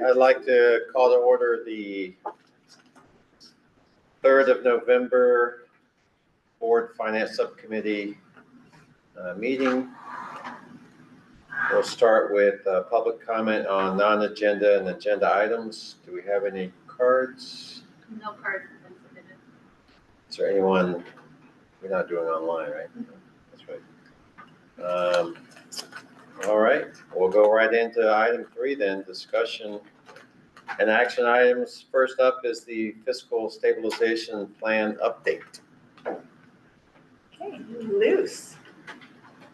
I'd like to call to order the 3rd of November Board Finance Subcommittee meeting. We'll start with public comment on non-agenda and agenda items. Do we have any cards? No cards have been submitted. Is there anyone? We're not doing online, right? That's right. All right, we'll go right into item 3 then, discussion and action items. First up is the fiscal stabilization plan update. Okay, Luce.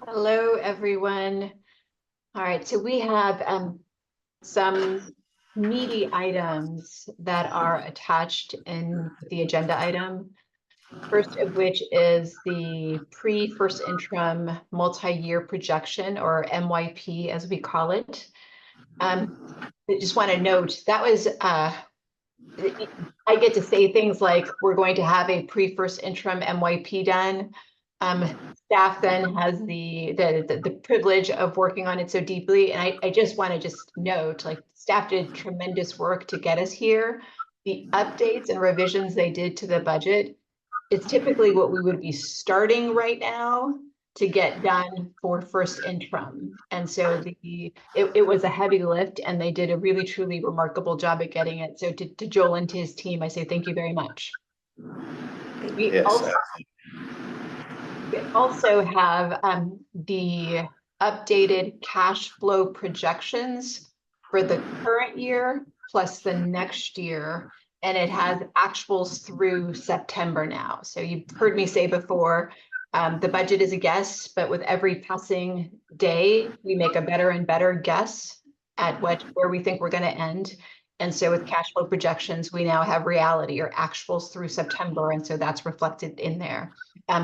Hello, everyone. All right, so we have some meaty items that are attached in the agenda item. First of which is the pre-first interim multi-year projection, or MYP as we call it. I just want to note that was, I get to say things like we're going to have a pre-first interim MYP done. Staff then has the privilege of working on it so deeply. And I just want to note, like, staff did tremendous work to get us here. The updates and revisions they did to the budget, it's typically what we would be starting right now to get done for first interim. And so it was a heavy lift, and they did a really, truly remarkable job at getting it. So to Joel and to his team, I say thank you very much. We also have the updated cash flow projections for the current year plus the next year. And it has actuals through September now. So you've heard me say before, the budget is a guess, but with every passing day, we make a better and better guess at where we think we're going to end. And so with cash flow projections, we now have reality or actuals through September. And so that's reflected in there.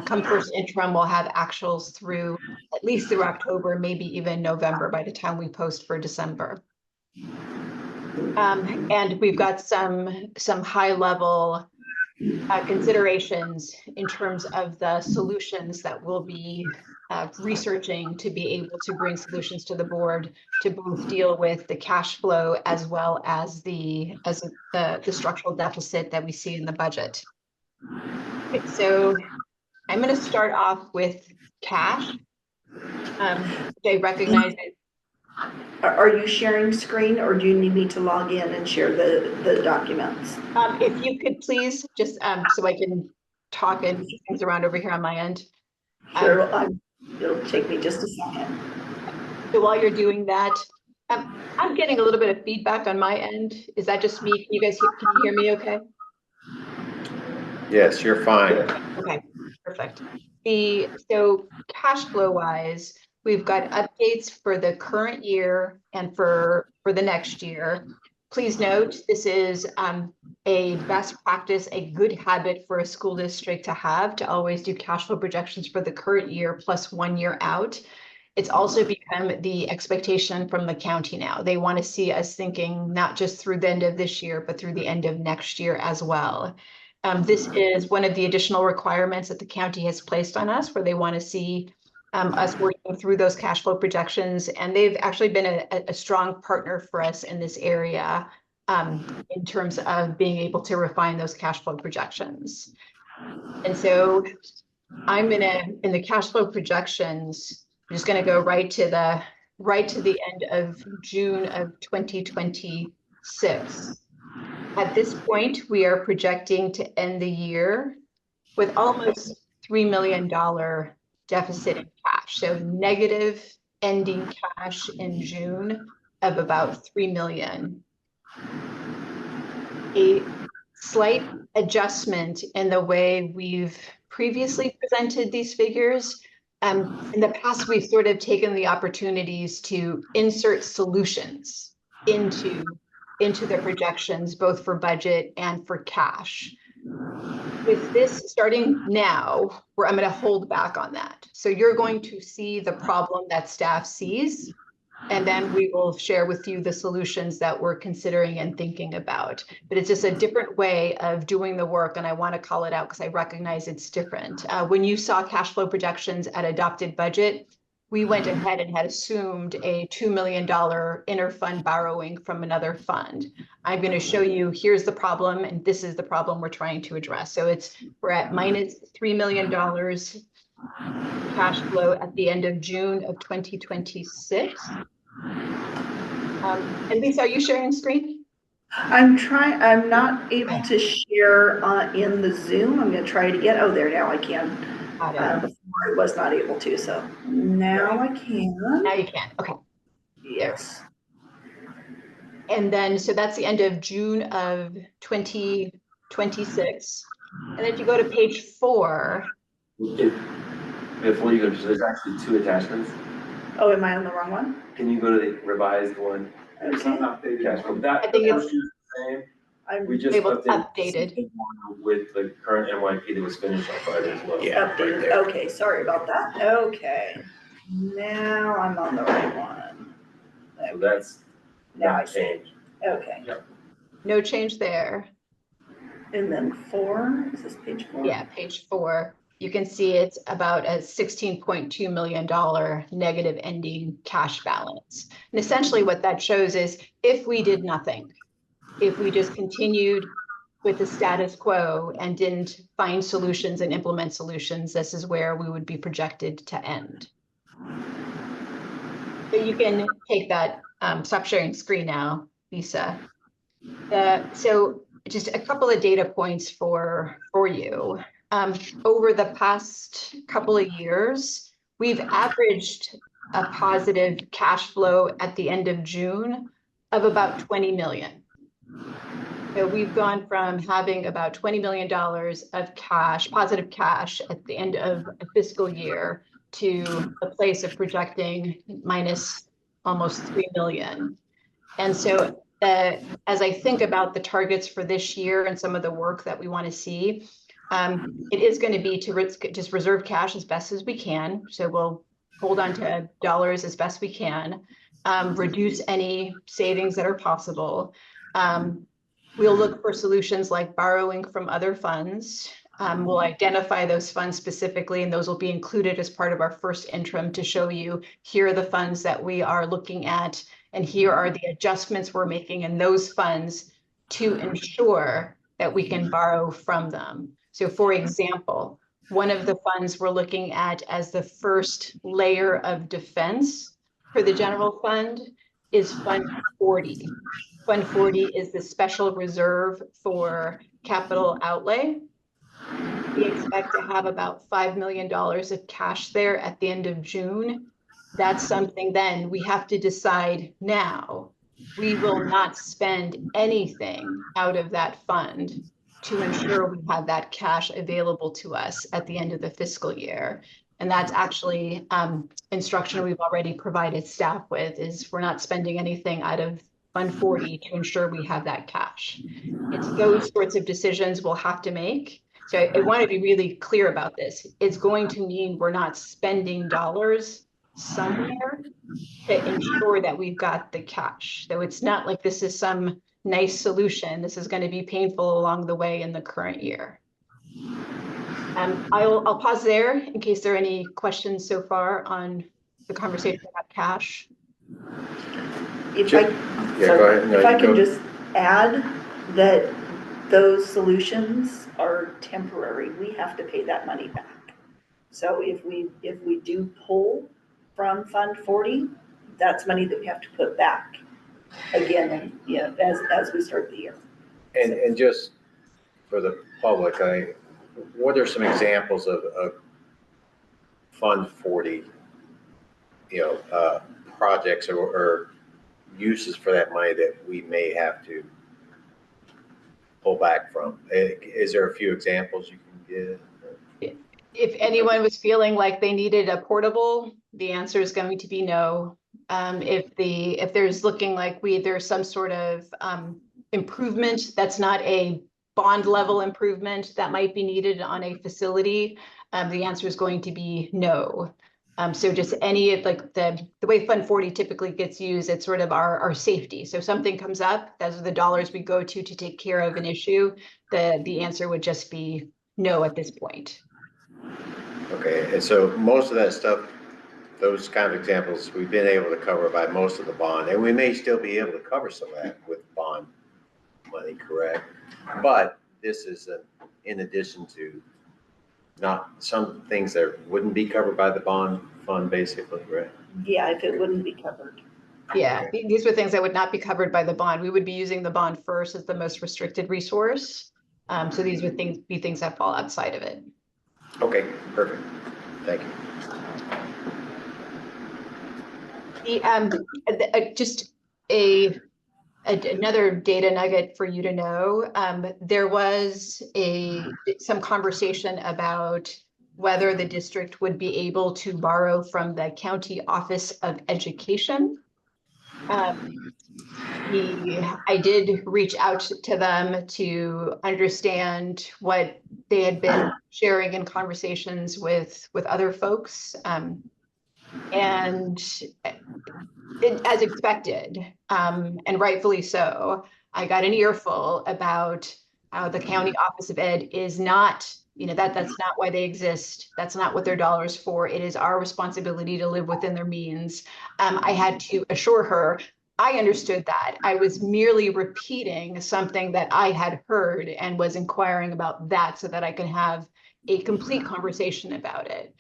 Come first interim, we'll have actuals through at least through October, maybe even November by the time we post for December. And we've got some high level considerations in terms of the solutions that we'll be researching to be able to bring solutions to the board to both deal with the cash flow as well as the structural deficit that we see in the budget. Okay, so I'm going to start off with cash. I recognize it. Are you sharing screen, or do you need me to log in and share the documents? If you could please, just so I can talk and move things around over here on my end. Sure, it'll take me just a second. So while you're doing that, I'm getting a little bit of feedback on my end. Is that just me? Can you guys can you hear me okay? Yes, you're fine. Okay, perfect. So cash flow wise, we've got updates for the current year and for the next year. Please note, this is a best practice, a good habit for a school district to have, to always do cash flow projections for the current year plus 1 year out. It's also become the expectation from the county now. They want to see us thinking not just through the end of this year, but through the end of next year as well. This is one of the additional requirements that the county has placed on us, where they want to see us working through those cash flow projections. And they've actually been a strong partner for us in this area in terms of being able to refine those cash flow projections. And so I'm in the cash flow projections, I'm just going to go right to the end of June of 2026. At this point, we are projecting to end the year with almost $3 million deficit in cash. So negative ending cash in June of about $3 million. A slight adjustment in the way we've previously presented these figures. In the past, we've sort of taken the opportunities to insert solutions into the projections, both for budget and for cash. With this starting now, I'm going to hold back on that. So you're going to see the problem that staff sees, and then we will share with you the solutions that we're considering and thinking about. But it's just a different way of doing the work, and I want to call it out because I recognize it's different. When you saw cash flow projections at adopted budget, we went ahead and had assumed a $2 million interfund borrowing from another fund. I'm going to show you, here's the problem, and this is the problem we're trying to address. So we're at minus $3 million cash flow at the end of June of 2026. And Lisa, are you sharing screen? I'm not able to share in the Zoom. I'm gonna try it again. Oh, there, now I can. Got it. Before I was not able to, so now I can. Now you can, okay. Yes. And then, so that's the end of June of 2026. And then if you go to page 4. Before you go, there's actually 2 attachments. Oh, am I on the wrong one? Can you go to the revised one? Okay. Cash flow. That, I think the it's- first is the same. I'm We just labeled updated updated. with the current NYP that was finished on Friday as well. Yeah, right updated. there. Okay, sorry about that. Okay. Now I'm on the right one. So that's Now I not see. changed. Okay. No change there. And then 4, is this page 4? Yeah, page 4. You can see it's about a $16.2 million negative ending cash balance. And essentially what that shows is if we did nothing, if we just continued with the status quo and didn't find solutions and implement solutions, this is where we would be projected to end. So you can take that, stop sharing screen now, Lisa. So just a couple of data points for you. Over the past couple of years, we've averaged a positive cash flow at the end of June of about 20 million. So we've gone from having about $20 million of cash, positive cash at the end of a fiscal year to a place of projecting minus almost 3 million. And so as I think about the targets for this year and some of the work that we want to see, it is going to be to just reserve cash as best as we can. So we'll hold on to dollars as best we can, reduce any savings that are possible. We'll look for solutions like borrowing from other funds. We'll identify those funds specifically, and those will be included as part of our first interim to show you, here are the funds that we are looking at, and here are the adjustments we're making in those funds to ensure that we can borrow from them. So for example, one of the funds we're looking at as the first layer of defense for the general fund is Fund 40. Fund 40 is the special reserve for capital outlay. We expect to have about $5 million of cash there at the end of June. That's something then we have to decide now. We will not spend anything out of that fund to ensure we have that cash available to us at the end of the fiscal year. And that's actually instruction we've already provided staff with, is we're not spending anything out of Fund 40 to ensure we have that cash. It's those sorts of decisions we'll have to make. So I want to be really clear about this. It's going to mean we're not spending dollars somewhere to ensure that we've got the cash. So it's not like this is some nice solution. This is going to be painful along the way in the current year. I'll pause there in case there are any questions so far on the conversation about cash. If Go I, ahead. No, if I you can go. just add that those solutions are temporary. We have to pay that money back. So if we do pull from Fund 40, that's money that we have to put back again, as we start the year. And just for the public, what are some examples of Fund 40, projects or uses for that money that we may have to pull back from? Is there a few examples you can give? If anyone was feeling like they needed a portable, the answer is going to be no. If there's looking like there's some sort of improvement that's not a bond level improvement that might be needed on a facility, the answer is going to be no. So just any, like the way Fund 40 typically gets used, it's sort of our safety. So if something comes up, those are the dollars we go to take care of an issue. The answer would just be no at this point. Okay, and so most of that stuff those kind of examples, we've been able to cover by most of the bond, and we may still be able to cover some of that with bond money, correct? But this is in addition to not some things that wouldn't be covered by the bond fund, basically, right? Yeah, if it wouldn't be covered. Yeah, these were things that would not be covered by the bond. We would be using the bond first as the most restricted resource. So these would be things that fall outside of it. Okay, perfect. Thank you. Just another data nugget for you to know. There was some conversation about whether the district would be able to borrow from the County Office of Education. I did reach out to them to understand what they had been sharing in conversations with other folks. And as expected, and rightfully so, I got an earful about how the County Office of Ed is not, that's not why they exist. That's not what their dollar's for. It is our responsibility to live within their means. I had to assure her I understood that. I was merely repeating something that I had heard and was inquiring about that so that I could have a complete conversation about it.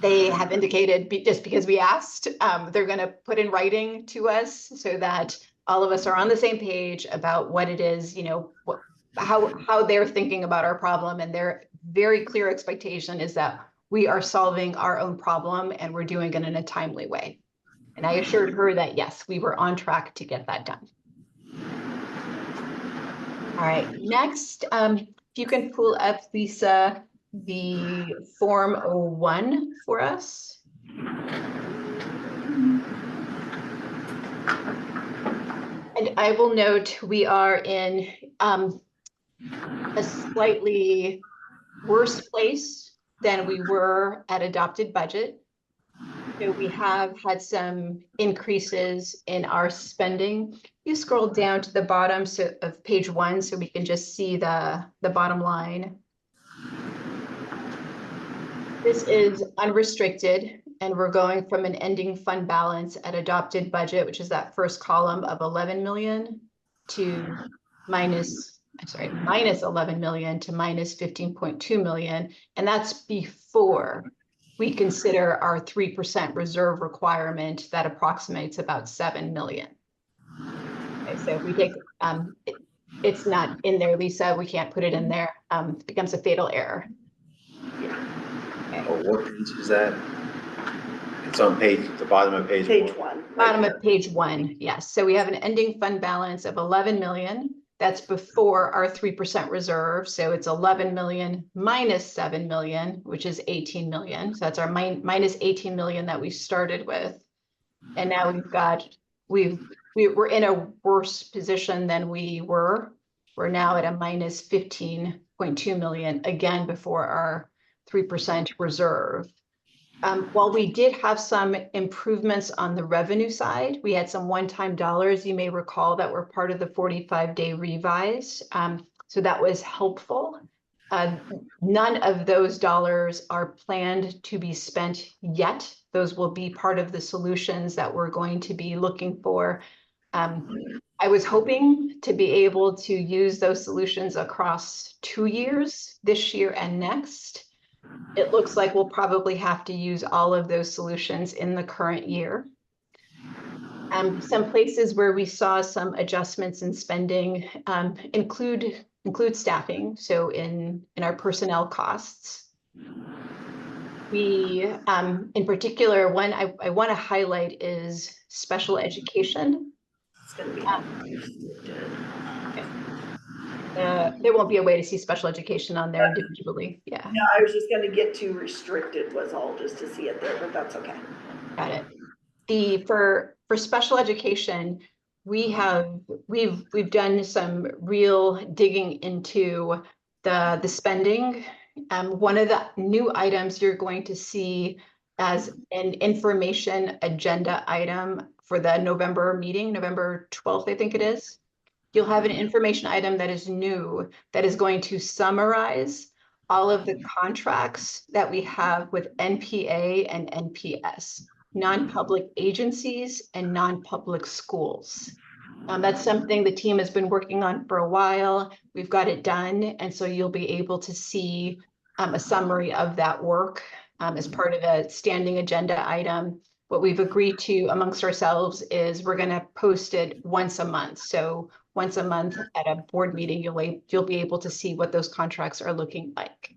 They have indicated, just because we asked, they're going to put in writing to us so that all of us are on the same page about what it is, how they're thinking about our problem. And their very clear expectation is that we are solving our own problem and we're doing it in a timely way. And I assured her that, yes, we were on track to get that done. All right, next, if you can pull up, Lisa, the Form 01 for us. And I will note we are in a slightly worse place than we were at adopted budget. So we have had some increases in our spending. You scroll down to the bottom of page 1 so we can just see the bottom line. This is unrestricted, and we're going from an ending fund balance at adopted budget, which is that first column of 11 million to minus 11 million to minus 15.2 million. And that's before we consider our 3% reserve requirement that approximates about 7 million. Okay, so if we take, it's not in there, Lisa, we can't put it in there. It becomes a fatal error. Okay. Oh, what page is that? It's on the bottom of page 1. Bottom of page 1, yes. So we have an ending fund balance of 11 million. That's before our 3% reserve. So it's 11 million minus 7 million, which is 18 million. So that's our minus 18 million that we started with. And now we're in a worse position than we were. We're now at a minus 15.2 million, again, before our 3% reserve. While we did have some improvements on the revenue side, we had some one-time dollars, you may recall, that were part of the 45-day revise. So that was helpful. None of those dollars are planned to be spent yet. Those will be part of the solutions that we're going to be looking for. I was hoping to be able to use those solutions across 2 years, this year and next. It looks like we'll probably have to use all of those solutions in the current year. Some places where we saw some adjustments in spending include staffing, so in our personnel costs. We, in particular, one I want to highlight is special education. It's going to be there won't be a way to see special education on there individually. Yeah. No, I was just going to get too restricted was all, just to see it there, but that's okay. Got it. For special education, we've done some real digging into the spending. One of the new items you're going to see as an information agenda item for the November meeting, November 12th, I think it is. You'll have an information item that is new, that is going to summarize all of the contracts that we have with NPA and NPS, non-public agencies and non-public schools. That's something the team has been working on for a while. We've got it done. And so you'll be able to see a summary of that work as part of a standing agenda item. What we've agreed to amongst ourselves is we're going to post it once a month. So once a month at a board meeting, you'll be able to see what those contracts are looking like.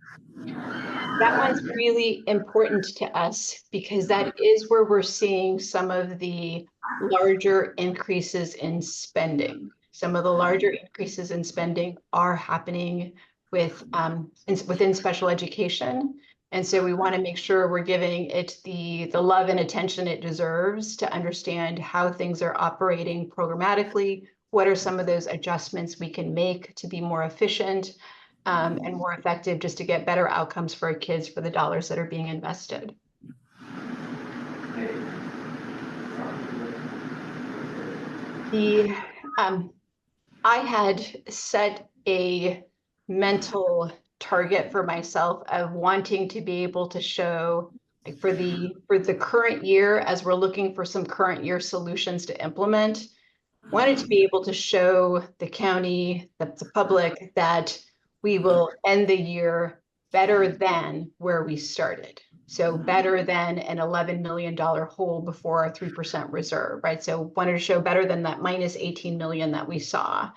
That one's really important to us because that is where we're seeing some of the larger increases in spending. Some of the larger increases in spending are happening within special education. And so we want to make sure we're giving it the love and attention it deserves to understand how things are operating programmatically. What are some of those adjustments we can make to be more efficient and more effective, just to get better outcomes for our kids for the dollars that are being invested. I had set a mental target for myself of wanting to be able to show, like, for the current year, as we're looking for some current year solutions to implement, wanted to be able to show the county, the public, that we will end the year better than where we started. So better than an $11 million hole before our 3% reserve, right? So wanted to show better than that minus 18 million that we saw.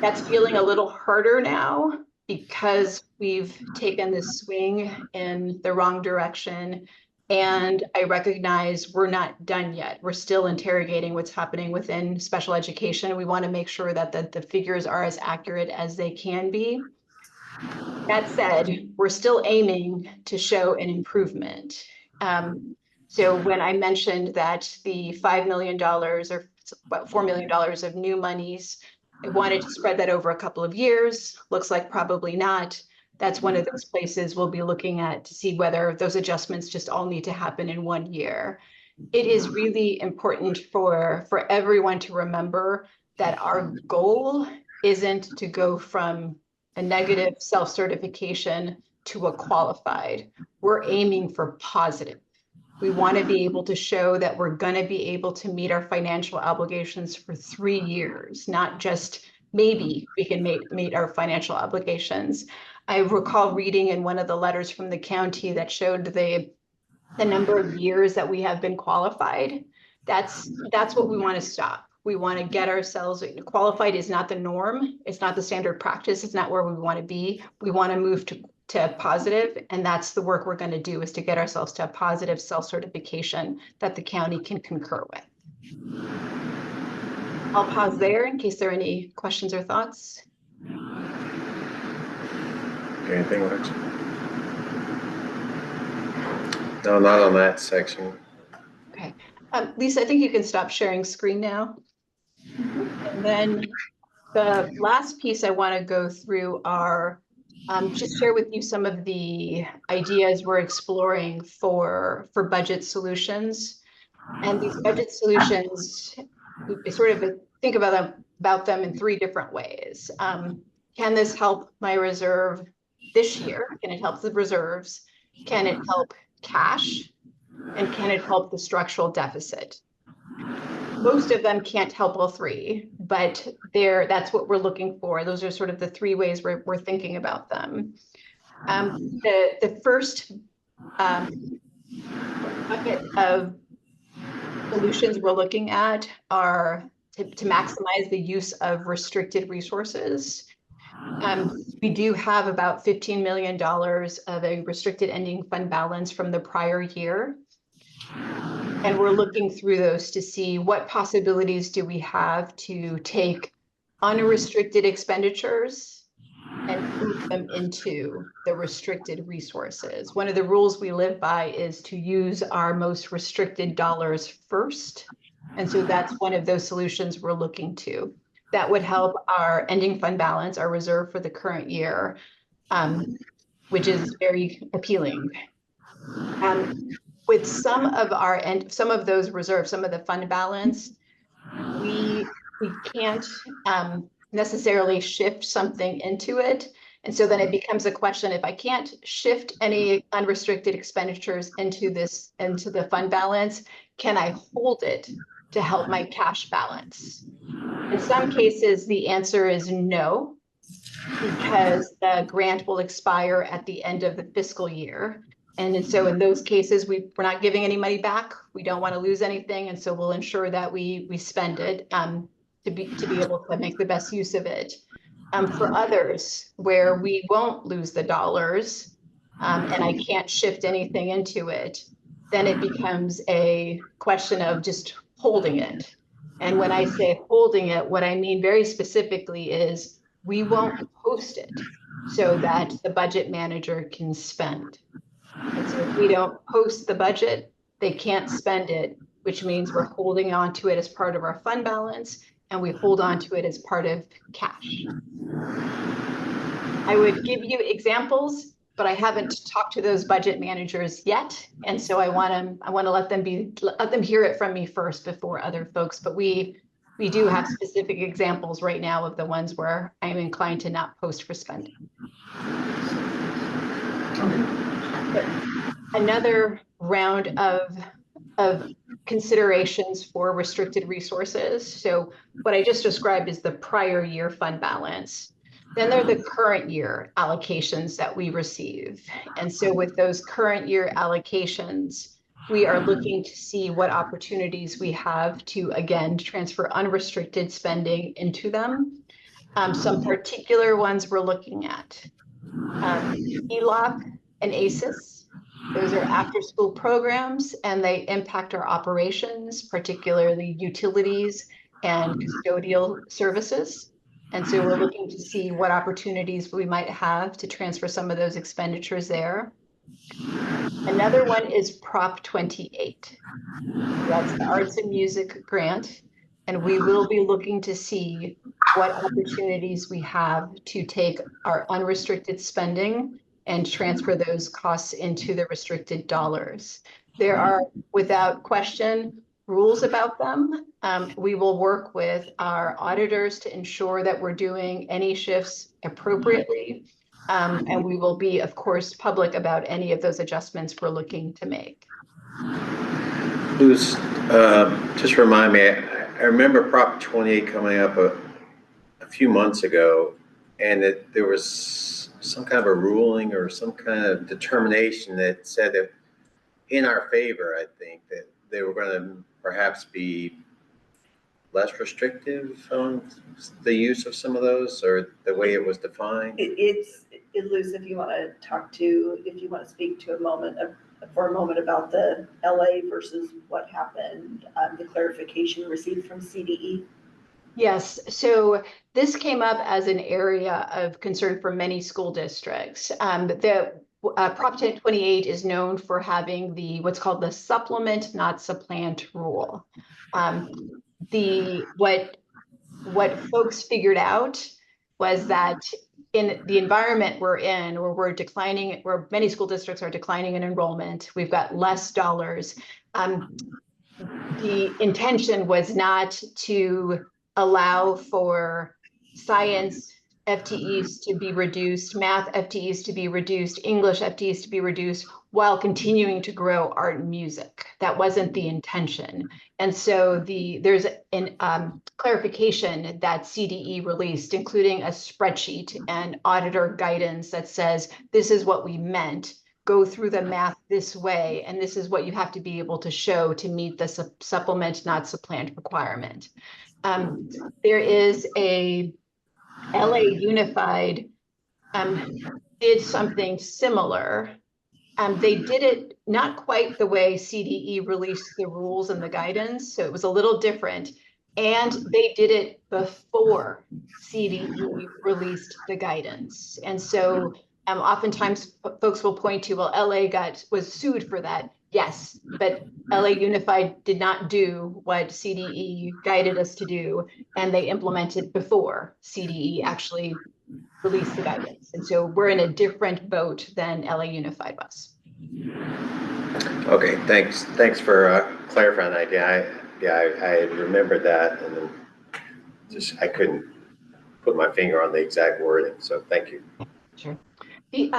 That's feeling a little harder now because we've taken this swing in the wrong direction. And I recognize we're not done yet. We're still interrogating what's happening within special education. We want to make sure that the figures are as accurate as they can be. That said, we're still aiming to show an improvement. So when I mentioned that the $5 million or about $4 million of new monies, I wanted to spread that over a couple of years. Looks like probably not. That's one of those places we'll be looking at to see whether those adjustments just all need to happen in 1 year. It is really important for everyone to remember that our goal isn't to go from a negative self-certification to a qualified. We're aiming for positive. We want to be able to show that we're going to be able to meet our financial obligations for 3 years, not just maybe we can meet our financial obligations. I recall reading in one of the letters from the county that showed the number of years that we have been qualified. That's what we want to stop. We want to get ourselves qualified. Is not the norm. It's not the standard practice. It's not where we want to be. We want to move to positive, and that's the work we're going to do, is to get ourselves to a positive self-certification that the county can concur with. I'll pause there in case there are any questions or thoughts. Anything, Lex? No, not on that section. Okay. Lisa, I think you can stop sharing screen now. And then the last piece I want to go through are just share with you some of the ideas we're exploring for budget solutions. And these budget solutions, we sort of think about them in 3 different ways. Can this help my reserve this year? Can it help the reserves? Can it help cash? And can it help the structural deficit? Most of them can't help all 3, but that's what we're looking for. Those are sort of the 3 ways we're thinking about them. The first bucket of solutions we're looking at are to maximize the use of restricted resources. We do have about $15 million of a restricted ending fund balance from the prior year. And we're looking through those to see what possibilities do we have to take unrestricted expenditures and move them into the restricted resources. One of the rules we live by is to use our most restricted dollars first. And so that's one of those solutions we're looking to. That would help our ending fund balance, our reserve for the current year, which is very appealing. With some of those reserves, some of the fund balance, we can't necessarily shift something into it And so then it becomes a question, if I can't shift any unrestricted expenditures into the fund balance, can I hold it to help my cash balance? In some cases, the answer is no, because the grant will expire at the end of the fiscal year. And so in those cases, we're not giving any money back. We don't want to lose anything. And so we'll ensure that we spend it to be able to make the best use of it. For others, where we won't lose the dollars and I can't shift anything into it, then it becomes a question of just holding it. And when I say holding it, what I mean very specifically is we won't post it so that the budget manager can spend. And so if we don't post the budget, they can't spend it, which means we're holding on to it as part of our fund balance, and we hold on to it as part of cash. I would give you examples, but I haven't talked to those budget managers yet. And so I want to let them hear it from me first before other folks. But we do have specific examples right now of the ones where I'm inclined to not post for spending. Another round of considerations for restricted resources. So what I just described is the prior year fund balance. Then there are the current year allocations that we receive. And so with those current year allocations, we are looking to see what opportunities we have to, again, transfer unrestricted spending into them. Some particular ones we're looking at. ELOC and ACES. Those are after-school programs, and they impact our operations, particularly utilities and custodial services. And so we're looking to see what opportunities we might have to transfer some of those expenditures there. Another one is Prop 28. That's the Arts and Music Grant. And we will be looking to see what opportunities we have to take our unrestricted spending and transfer those costs into the restricted dollars. There are, without question, rules about them. We will work with our auditors to ensure that we're doing any shifts appropriately. And we will be, of course, public about any of those adjustments we're looking to make. Just remind me, I remember Prop 28 coming up a few months ago, and there was some kind of a ruling or some kind of determination that said that in our favor, I think, that they were going to perhaps be less restrictive on the use of some of those, or the way it was defined. It's Luz, if you want to speak to for a moment about the LA versus what happened, the clarification received from CDE. Yes, so this came up as an area of concern for many school districts. Prop 28 is known for having what's called the supplement, not supplant rule. What folks figured out was that in the environment we're in, where many school districts are declining in enrollment, we've got less dollars. The intention was not to allow for science FTEs to be reduced, math FTEs to be reduced, English FTEs to be reduced, while continuing to grow art and music. That wasn't the intention. And so there's an clarification that CDE released, including a spreadsheet and auditor guidance that says, this is what we meant. Go through the math this way, and this is what you have to be able to show to meet the supplement, not supplant requirement. There is a LA Unified did something similar. They did it not quite the way CDE released the rules and the guidance, so it was a little different. And they did it before CDE released the guidance. And so oftentimes folks will point to, well, LA was sued for that. Yes, but LA Unified did not do what CDE guided us to do, and they implemented before CDE actually released the guidance. And so we're in a different boat than LA Unified was. Okay, thanks for clarifying that. I remembered that, and then I couldn't put my finger on the exact wording, so thank you. Sure. The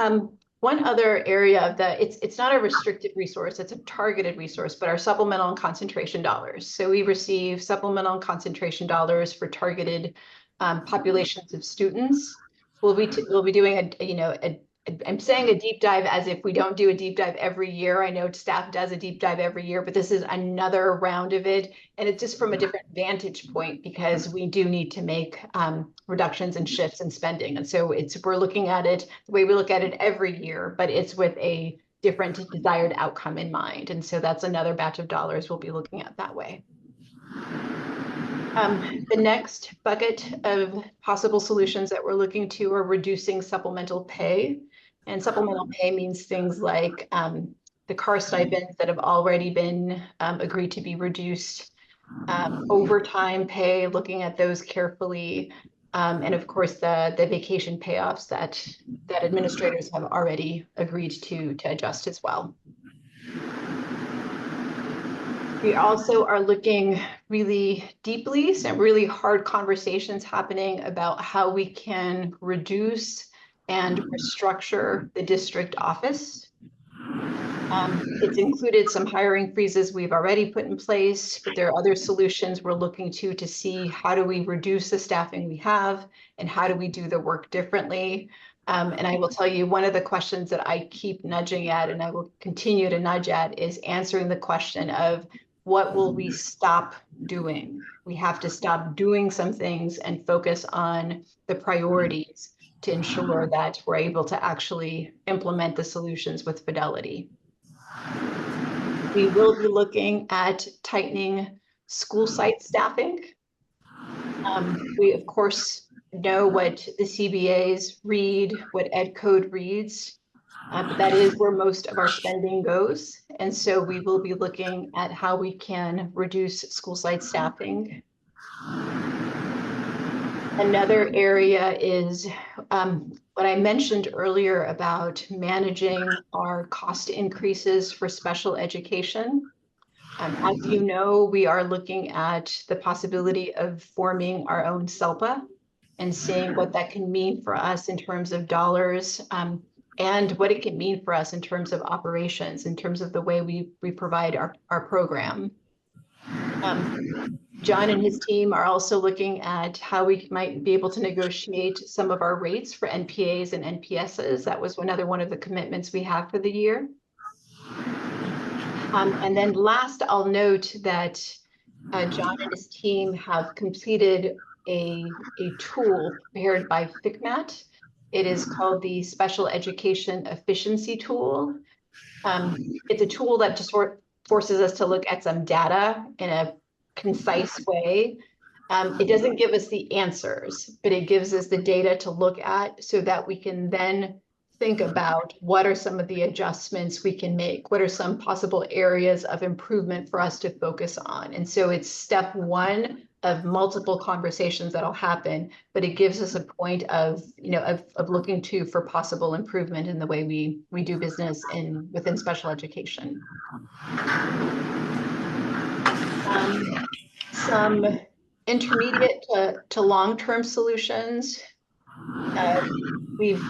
one other area of it's not a restricted resource, it's a targeted resource, but our supplemental and concentration dollars. So we receive supplemental and concentration dollars for targeted populations of students. We'll be doing I'm saying a deep dive as if we don't do a deep dive every year. I know staff does a deep dive every year, but this is another round of it. And it's just from a different vantage point because we do need to make reductions and shifts in spending. And so we're looking at it the way we look at it every year, but it's with a different desired outcome in mind. And so that's another batch of dollars we'll be looking at that way. The next bucket of possible solutions that we're looking to are reducing supplemental pay. And supplemental pay means things like the car stipends that have already been agreed to be reduced, overtime pay, looking at those carefully, and of course the vacation payoffs that administrators have already agreed to adjust as well. We also are looking really deeply, some really hard conversations happening about how we can reduce and restructure the district office. It's included some hiring freezes we've already put in place, but there are other solutions we're looking to see how do we reduce the staffing we have and how do we do the work differently. And I will tell you, one of the questions that I keep nudging at and I will continue to nudge at is answering the question of what will we stop doing? We have to stop doing some things and focus on the priorities to ensure that we're able to actually implement the solutions with fidelity. We will be looking at tightening school site staffing. We, of course, know what the CBAs read, what Ed Code reads, but that is where most of our spending goes. And so we will be looking at how we can reduce school site staffing. Another area is what I mentioned earlier about managing our cost increases for special education. As you know, we are looking at the possibility of forming our own SELPA and seeing what that can mean for us in terms of dollars and what it can mean for us in terms of operations, in terms of the way we provide our program. John and his team are also looking at how we might be able to negotiate some of our rates for NPAs and NPSs. That was another one of the commitments we have for the year. And then last, I'll note that John and his team have completed a tool prepared by FICMAT. It is called the Special Education Efficiency Tool. It's a tool that just forces us to look at some data in a concise way. It doesn't give us the answers, but it gives us the data to look at so that we can then think about what are some of the adjustments we can make, what are some possible areas of improvement for us to focus on. And so it's step one of multiple conversations that'll happen, but it gives us a point of looking for possible improvement in the way we do business within special education. Some intermediate to long-term solutions. We've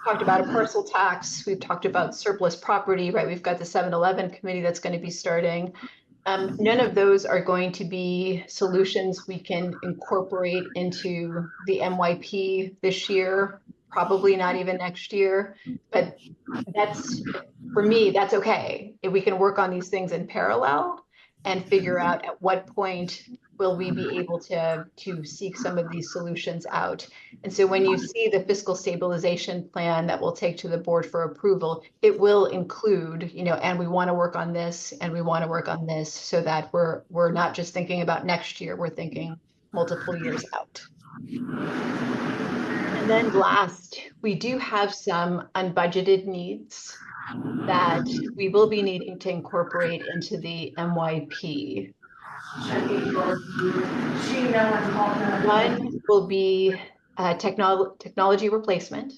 talked about a parcel tax. We've talked about surplus property, right? We've got the 7-Eleven committee that's going to be starting. None of those are going to be solutions we can incorporate into the MYP this year, probably not even next year. But for me, that's okay. If we can work on these things in parallel and figure out at what point will we be able to seek some of these solutions out. And so when you see the fiscal stabilization plan that we'll take to the board for approval, it will include, and we want to work on this and we want to work on this so that we're not just thinking about next year, we're thinking multiple years out. And then last, we do have some unbudgeted needs that we will be needing to incorporate into the MYP. One will be technology replacement.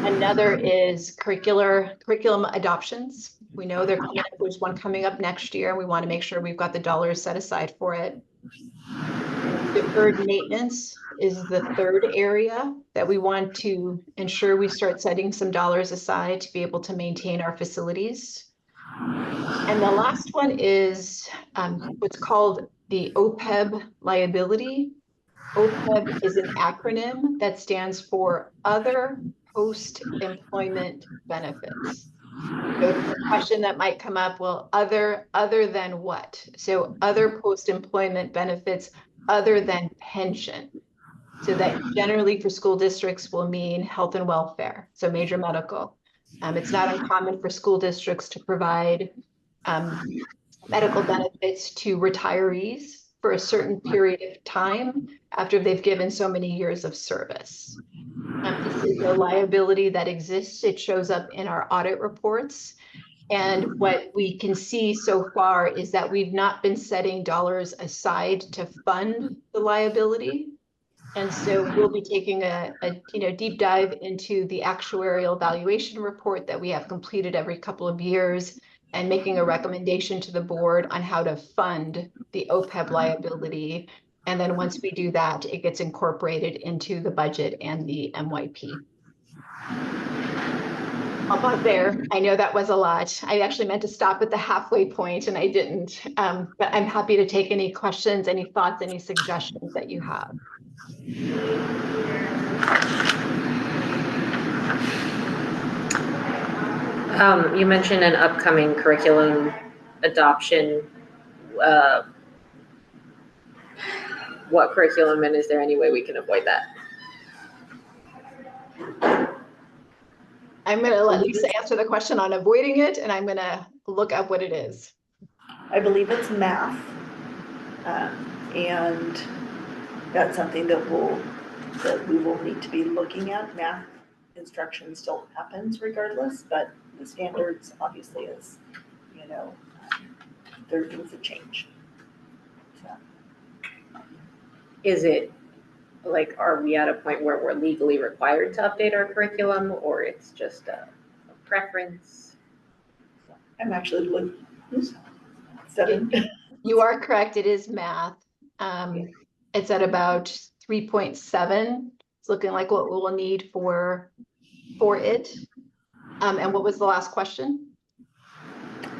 Another is curriculum adoptions. We know there's one coming up next year. We want to make sure we've got the dollars set aside for it. Deferred maintenance is the third area that we want to ensure we start setting some dollars aside to be able to maintain our facilities. And the last one is what's called the OPEB liability. OPEB is an acronym that stands for Other Post-Employment Benefits. So the question that might come up, well, other than what? So other post-employment benefits other than pension. So that generally for school districts will mean health and welfare, so major medical. It's not uncommon for school districts to provide medical benefits to retirees for a certain period of time after they've given so many years of service. This is a liability that exists. It shows up in our audit reports. And what we can see so far is that we've not been setting dollars aside to fund the liability. And so we'll be taking a deep dive into the actuarial valuation report that we have completed every couple of years and making a recommendation to the board on how to fund the OPEB liability. And then once we do that, it gets incorporated into the budget and the MYP. I'll pause there. I know that was a lot. I actually meant to stop at the halfway point and I didn't. But I'm happy to take any questions, any thoughts, any suggestions that you have. You mentioned an upcoming curriculum adoption. What curriculum, and is there any way we can avoid that? I'm going to let Lisa answer the question on avoiding it, and I'm going to look up what it is. I believe it's math. And that's something that we will need to be looking at. Math instruction still happens regardless, but the standards obviously is, there are things that change. So. Is it like, are we at a point where we're legally required to update our curriculum, or it's just a preference? I'm actually looking. 7. You are correct. It is math. It's at about 3.7. It's looking like what we'll need for it. And what was the last question?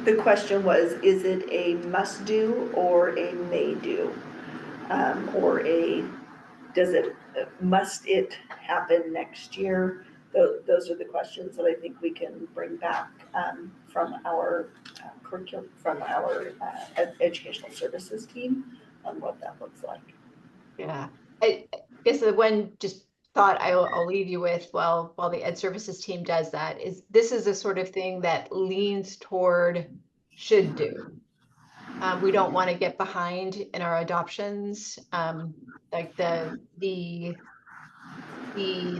The question was, is it a must do or a may do? Must it happen next year? Those are the questions that I think we can bring back from our curriculum, from our educational services team on what that looks like. Yeah, I guess the one just thought I'll leave you with while the ed services team does that is this is the sort of thing that leans toward should do. We don't want to get behind in our adoptions. Like the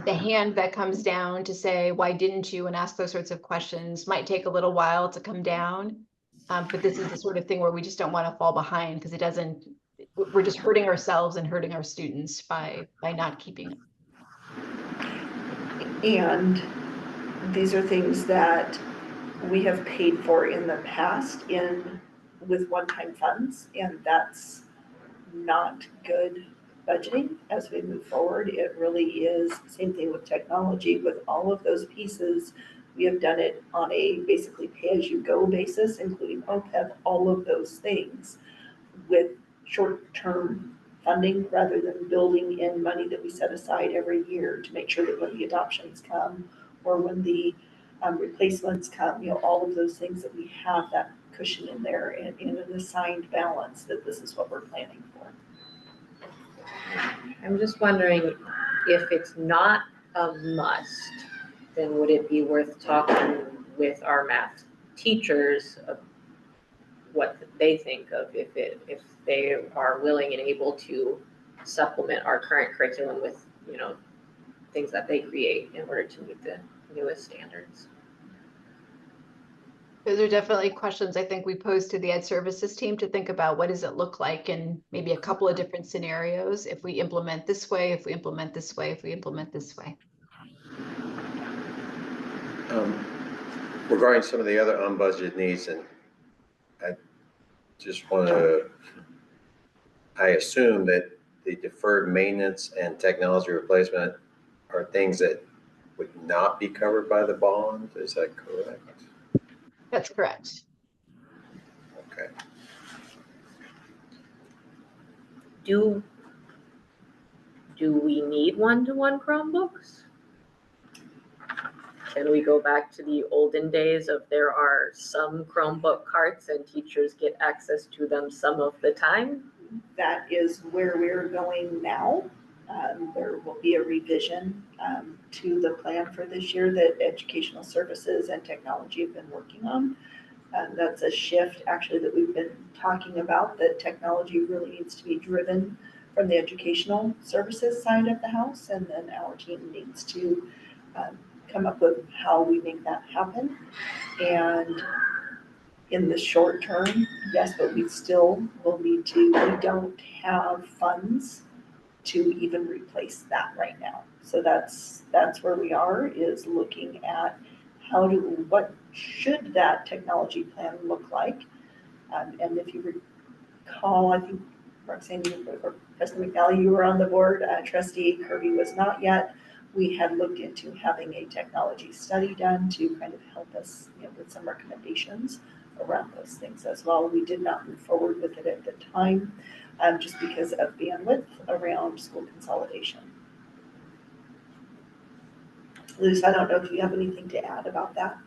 hand that comes down to say, why didn't you, and ask those sorts of questions might take a little while to come down. But this is the sort of thing where we just don't want to fall behind because we're just hurting ourselves and hurting our students by not keeping it. And these are things that we have paid for in the past with one-time funds, and that's not good budgeting as we move forward. It really is, same thing with technology, with all of those pieces. We have done it on a basically pay-as-you-go basis, including OPEB, all of those things with short-term funding rather than building in money that we set aside every year to make sure that when the adoptions come or when the replacements come, all of those things that we have that cushion in there and in an assigned balance that this is what we're planning for. I'm just wondering if it's not a must, then would it be worth talking with our math teachers of what they think of if they are willing and able to supplement our current curriculum with, things that they create in order to meet the newest standards. Those are definitely questions I think we pose to the ed services team to think about what does it look like in maybe a couple of different scenarios if we implement this way, if we implement this way, if we implement this way. Regarding some of the other unbudgeted needs, and I just want to, I assume that the deferred maintenance and technology replacement are things that would not be covered by the bond, is that correct? That's correct. Okay. Do we need one-to-one Chromebooks? Can we go back to the olden days of there are some Chromebook carts and teachers get access to them some of the time? That is where we're going now. There will be a revision to the plan for this year that Educational Services and Technology have been working on. That's a shift actually that we've been talking about, that technology really needs to be driven from the educational services side of the house, and then our team needs to come up with how we make that happen. And in the short term, yes, but we still will need to, we don't have funds to even replace that right now. So that's where we are, is looking at what should that technology plan look like? And if you recall, I think Roxanne, or President McNally, you were on the board, Trustee Kirby was not yet. We had looked into having a technology study done to kind of help us, with some recommendations around those things as well. We did not move forward with it at the time, just because of bandwidth around school consolidation. Luce, I don't know if you have anything to add about that.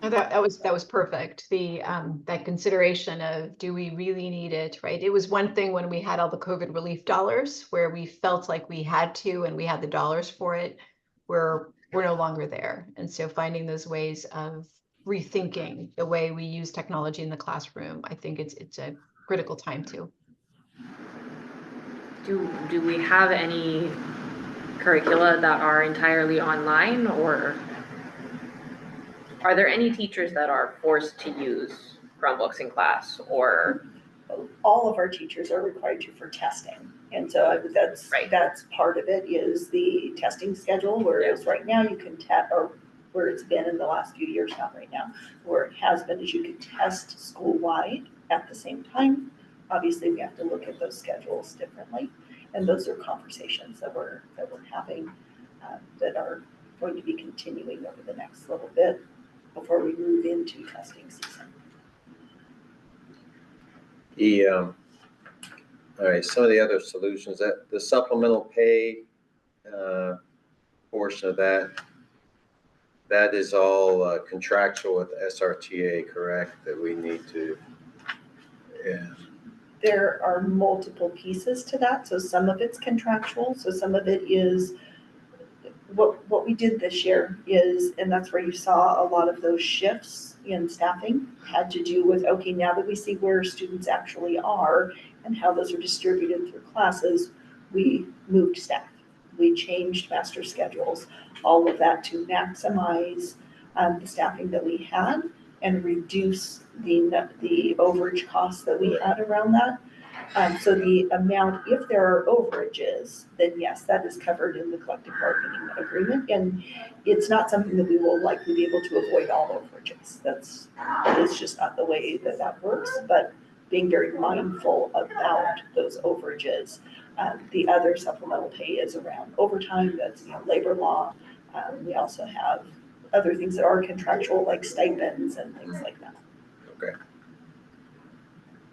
No, that was perfect. The that consideration of, do we really need it, right? It was one thing when we had all the COVID relief dollars where we felt like we had to and we had the dollars for it. We're no longer there. And so finding those ways of rethinking the way we use technology in the classroom, I think it's a critical time too. Do we have any curricula that are entirely online, or are there any teachers that are forced to use Chromebooks in class, or? All of our teachers are required to for testing. And so that's Right. That's part of it, is the testing schedule, whereas right now you can test, or where it's been in the last few years, not right now, where it has been is you can test school-wide at the same time. Obviously, we have to look at those schedules differently, and those are conversations that we're having that are going to be continuing over the next little bit before we move into testing season. All right, some of the other solutions, that the supplemental pay portion of that is all contractual with SRTA, correct? That we need to, yeah. There are multiple pieces to that. So some of it's contractual. So some of it is what we did this year is, and that's where you saw a lot of those shifts in staffing, had to do with, okay, now that we see where students actually are and how those are distributed through classes, we moved staff. We changed master schedules, all of that to maximize the staffing that we had and reduce the overage costs that we had around that. So the amount, if there are overages, then yes, that is covered in the collective bargaining agreement. And it's not something that we will likely be able to avoid all overages. It's just not the way that works, but being very mindful about those overages. The other supplemental pay is around overtime, that's labor law. We also have other things that are contractual, like stipends and things like that. Okay.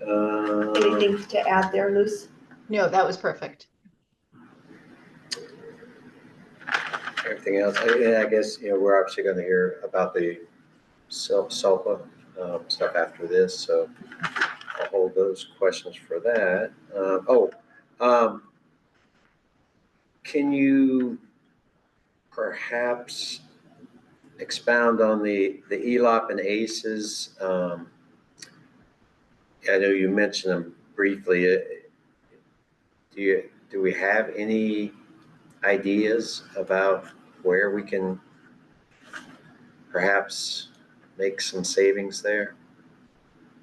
Anything to add there, Luce? No, that was perfect. Everything else, I guess, we're obviously going to hear about the SELPA stuff after this, so I'll hold those questions for that. Can you perhaps expound on the ELOP and ACEs? I know you mentioned them briefly. Do we have any ideas about where we can perhaps make some savings there?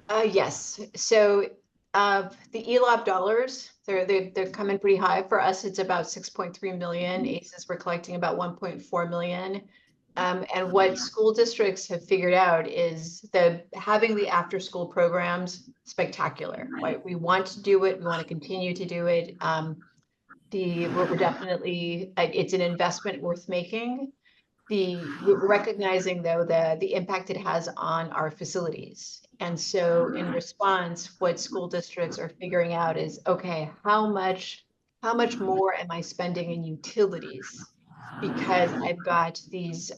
Yes. So the ELOP dollars, they're coming pretty high. For us, it's about 6.3 million. ACEs, we're collecting about 1.4 million. And what school districts have figured out is that having the after-school programs spectacular, right? We want to do it. We want to continue to do it. we're definitely, it's an investment worth making. We're recognizing though the impact it has on our facilities. And so in response, what school districts are figuring out is, okay, how much more am I spending in utilities? Because I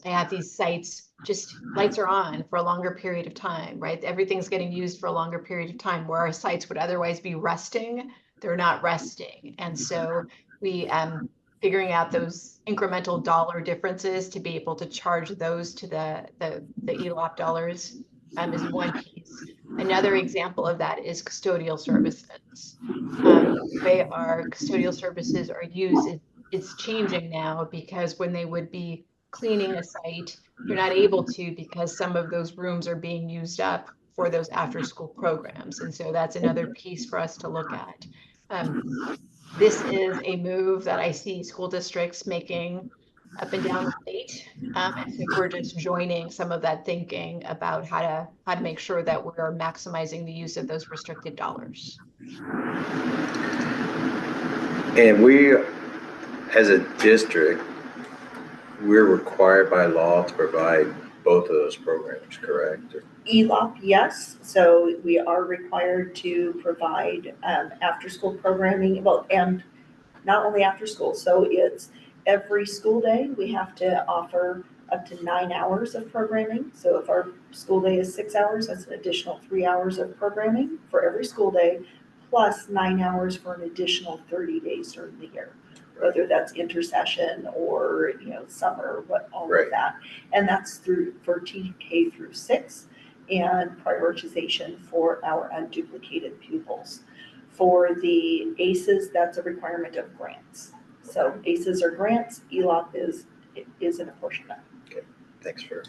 have these sites, just lights are on for a longer period of time, right? Everything's getting used for a longer period of time where our sites would otherwise be resting, they're not resting. And so we figuring out those incremental dollar differences to be able to charge those to the ELOP dollars is one piece. Another example of that is custodial services. The way our custodial services are used is changing now, because when they would be cleaning a site, they're not able to because some of those rooms are being used up for those after school programs. And so that's another piece for us to look at. This is a move that I see school districts making up and down the state. I think we're just joining some of that thinking about how to make sure that we're maximizing the use of those restricted dollars. And we, as a district, we're required by law to provide both of those programs, correct? ELOP, yes. So we are required to provide after-school programming, well, and not only after school. So it's every school day, we have to offer up to 9 hours of programming. So if our school day is 6 hours, that's an additional 3 hours of programming for every school day, plus 9 hours for an additional 30 days during the year. Whether that's intercession or, summer, all Right. of that. And that's for TK through 6, and prioritization for our unduplicated pupils. For the ACEs, that's a requirement of grants. So ACEs are grants, ELOP is an apportionment. Thanks for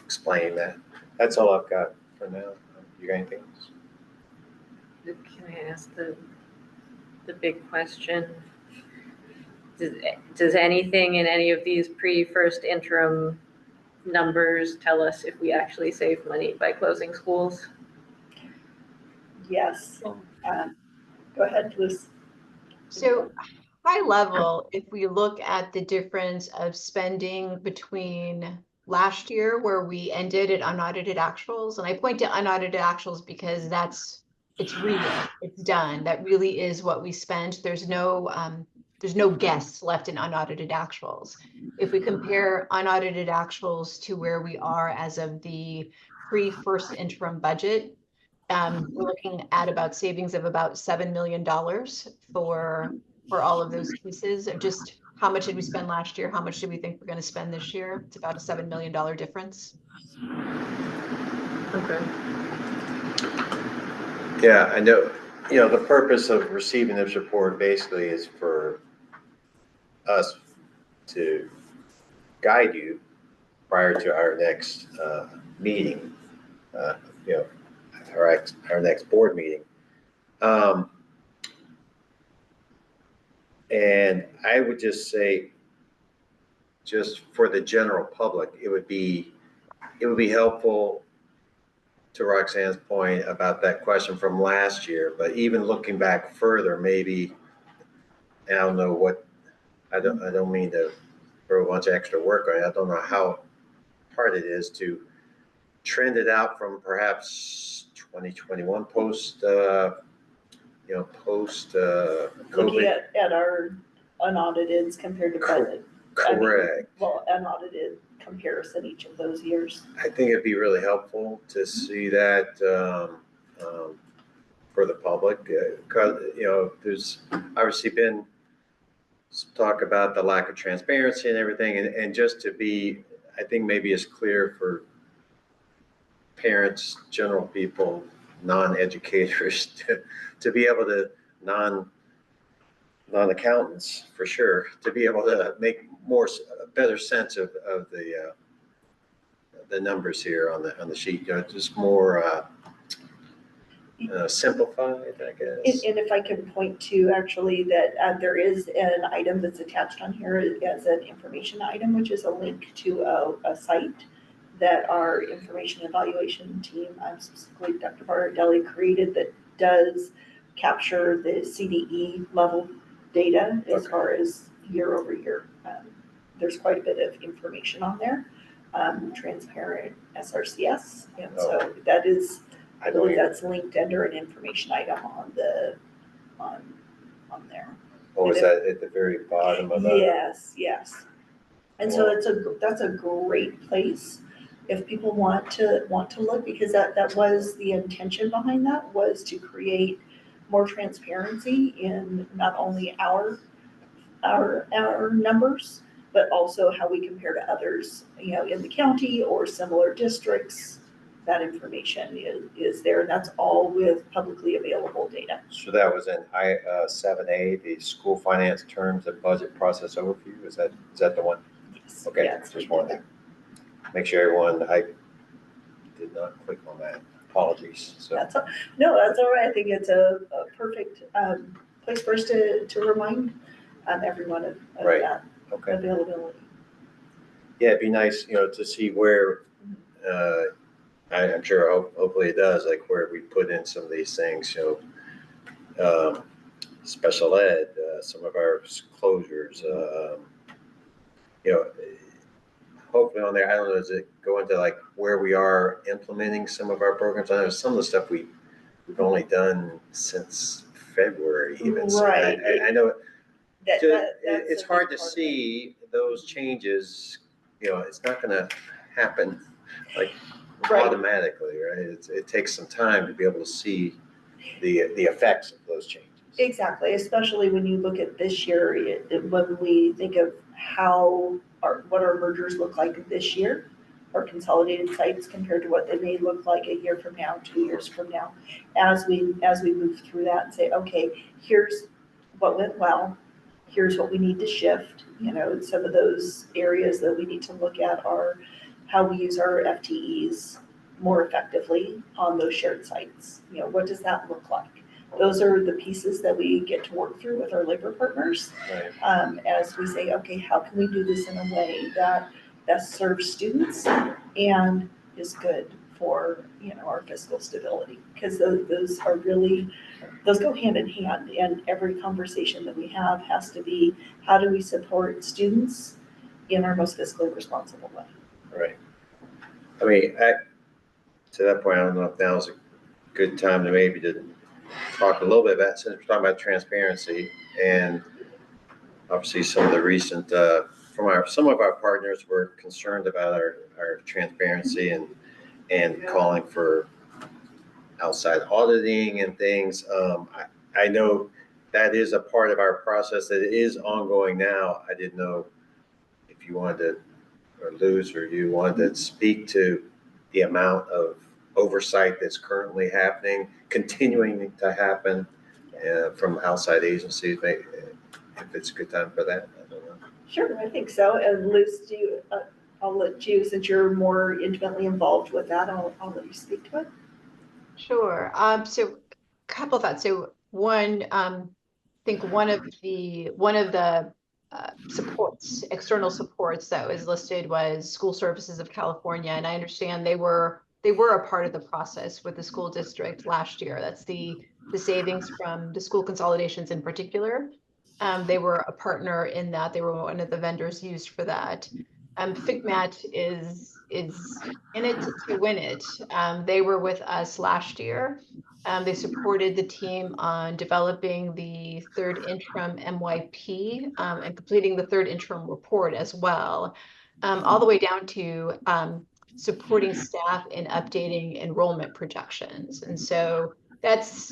explaining that. That's all I've got for now. You got anything else? Can I ask the big question? Does anything in any of these pre-first interim numbers tell us if we actually save money by closing schools? Yes. Go ahead, Liz. So high level, if we look at the difference of spending between last year, where we ended at unaudited actuals, and I point to unaudited actuals because it's real, it's done. That really is what we spent. There's no guess left in unaudited actuals. If we compare unaudited actuals to where we are as of the pre-first interim budget, we're looking at about savings of about $7 million for all of those pieces of just how much did we spend last year? How much do we think we're going to spend this year? It's about a $7 million difference. Okay. Yeah, I know, the purpose of receiving this report basically is for us to guide you prior to our next meeting, our next board meeting. And I would just say, just for the general public, it would be helpful, to Roxanne's point about that question from last year, but even looking back further, maybe, and I don't know what, I don't mean to throw a bunch of extra work on it. I don't know how hard it is to trend it out from perhaps 2021 post Looking COVID. at our unauditeds compared to budget. Correct. Unaudited comparison each of those years. I think it'd be really helpful to see that for the public, because there's obviously been some talk about the lack of transparency and everything, and just to be, I think maybe it's clear for parents, general people, non-educators to be able to non-accountants for sure, to be able to make a better sense of the numbers here on the sheet, just more simplified, I guess. And if I can point to actually that there is an item that's attached on here as an information item, which is a link to a site that our information evaluation team, specifically Dr. Bardelli, created, that does capture the CDE level data as Okay. far as year over year. There's quite a bit of information on there, transparent SRCS, and so that is, I believe that's linked under an information item on the, on there. Oh, is that at the very bottom of the? Yes, yes. And so that's a great place if people want to look, because that was the intention behind that, was to create more transparency in not only our numbers, but also how we compare to others, you know, in the county or similar districts. That information is there, and that's all with publicly available data. So that was in 7A, the school finance terms and budget process overview. Is that the one? Yes. Okay, Yeah, it's just right wanted there. to make sure everyone, I did not click on that. Apologies. So That's all right. I think it's a perfect place for us to remind everyone of Right. that okay. availability. Yeah, it'd be nice, you know, to see where. I'm sure, hopefully it does, like where we put in some of these things, you know, special ed, some of our closures, you know, hopefully on there, I don't know, does it go into like where we are implementing some of our programs? I know some of the stuff we've only done since February even. So Right. I know That's it's a hard big to part of it. see those changes, you know, it's not gonna happen like Right. automatically, right? It takes some time to be able to see the effects of those changes. Exactly, especially when you look at this year, when we think of what our mergers look like this year, our consolidated sites compared to what they may look like a year from now, 2 years from now, as we move through that and say, okay, here's what went well, here's what we need to shift. You know, some of those areas that we need to look at are how we use our FTEs more effectively on those shared sites. You know, what does that look like? Those are the pieces that we get to work through with our labor partners, Right. as we say, okay, how can we do this in a way that best serves students and is good for, you know, our fiscal stability? Because those are really, those go hand in hand, and every conversation that we have has to be, how do we support students in our most fiscally responsible way? Right. I mean, to that point, I don't know if now is a good time to maybe to talk a little bit about, since we're talking about transparency, and obviously some of the recent, some of our partners were concerned about our transparency and calling for outside auditing and things. I know that is a part of our process that is ongoing now. I didn't know if you wanted to, or Luz, or you wanted to speak to the amount of oversight that's currently happening, continuing to happen from outside agencies. Maybe, if it's a good time for that, I don't know. Sure, I think so. And Liz, I'll let you, since you're more intimately involved with that, I'll let you speak to it. Sure. So a couple thoughts. So one, I think one of the supports, external supports that was listed was School Services of California, and I understand they were a part of the process with the school district last year. That's the savings from the school consolidations in particular. They were a partner in that. They were one of the vendors used for that. FIGMAT is in it to win it. They were with us last year. They supported the team on developing the third interim MYP and completing the third interim report as well, all the way down to supporting staff in updating enrollment projections. And so that's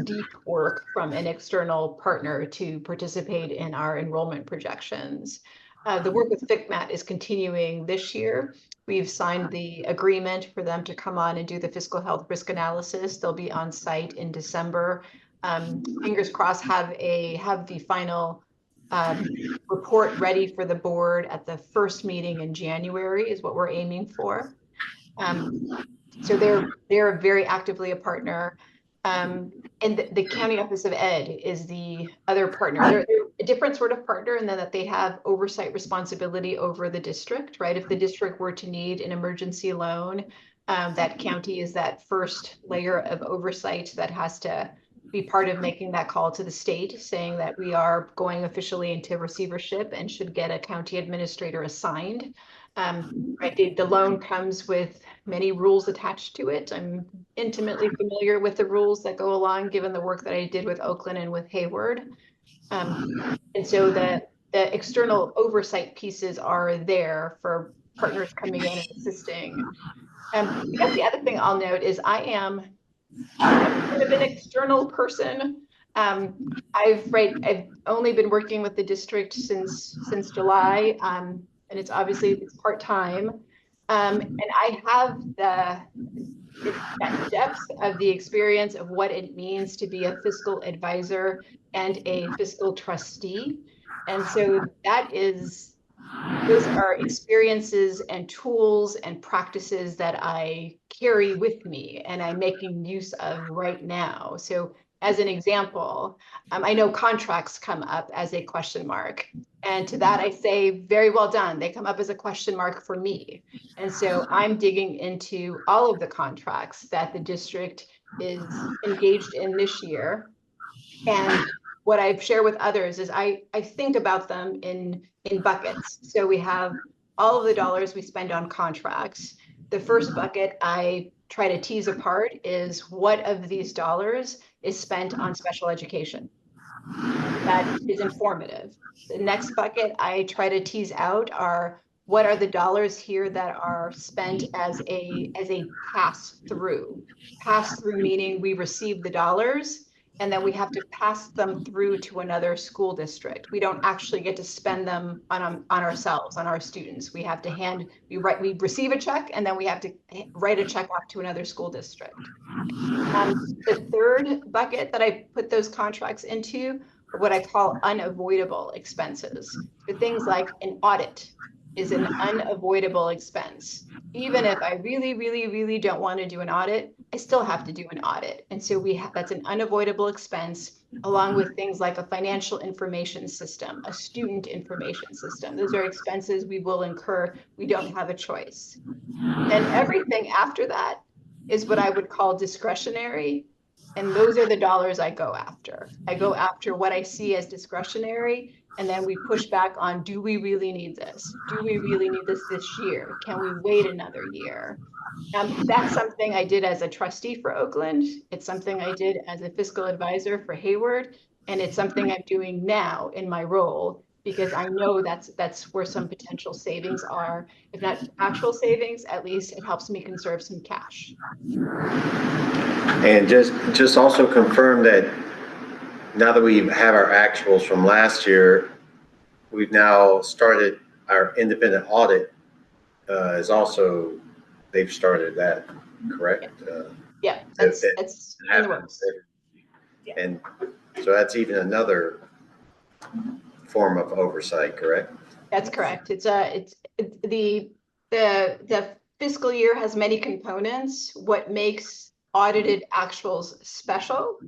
deep work from an external partner to participate in our enrollment projections. The work with FICMAT is continuing this year. We've signed the agreement for them to come on and do the fiscal health risk analysis. They'll be on site in December. Fingers crossed, have the final report ready for the board at the first meeting in January is what we're aiming for. So they're very actively a partner. And the County Office of Ed is the other partner. They're a different sort of partner in that they have oversight responsibility over the district, right? If the district were to need an emergency loan, that county is that first layer of oversight that has to be part of making that call to the state, saying that we are going officially into receivership and should get a county administrator assigned. Right, the loan comes with many rules attached to it. I'm intimately familiar with the rules that go along, given the work that I did with Oakland and with Hayward. And so the external oversight pieces are there for partners coming in and assisting. I guess the other thing I'll note is I'm kind of an external person. I've only been working with the district since July, and it's part-time. And I have that depth of the experience of what it means to be a fiscal advisor and a fiscal trustee. And so those are experiences and tools and practices that I carry with me and I'm making use of right now. So as an example, I know contracts come up as a question mark. And to that I say, very well done. They come up as a question mark for me. And so I'm digging into all of the contracts that the district is engaged in this year. And what I've shared with others is I think about them in buckets. So we have all of the dollars we spend on contracts. The first bucket I try to tease apart is what of these dollars is spent on special education. That is informative. The next bucket I try to tease out are what are the dollars here that are spent as a pass through. Pass through meaning we receive the dollars and then we have to pass them through to another school district. We don't actually get to spend them on ourselves, on our students. We have to we receive a check and then we have to write a check off to another school district. The third bucket that I put those contracts into are what I call unavoidable expenses. So things like an audit is an unavoidable expense. Even if I really, really, really don't want to do an audit, I still have to do an audit. And so that's an unavoidable expense, along with things like a financial information system, a student information system. Those are expenses we will incur. We don't have a choice. And everything after that is what I would call discretionary. And those are the dollars I go after. I go after what I see as discretionary. And then we push back on, do we really need this? Do we really need this year? Can we wait another year? That's something I did as a trustee for Oakland. It's something I did as a fiscal advisor for Hayward. And it's something I'm doing now in my role because I know that's where some potential savings are. If not actual savings, at least it helps me conserve some cash. And just also confirm that now that we have our actuals from last year, we've now started our independent audit they've started that, correct? Yeah, that's in the works. And so that's even another form of oversight, correct? That's correct. The fiscal year has many components. What makes audited actuals special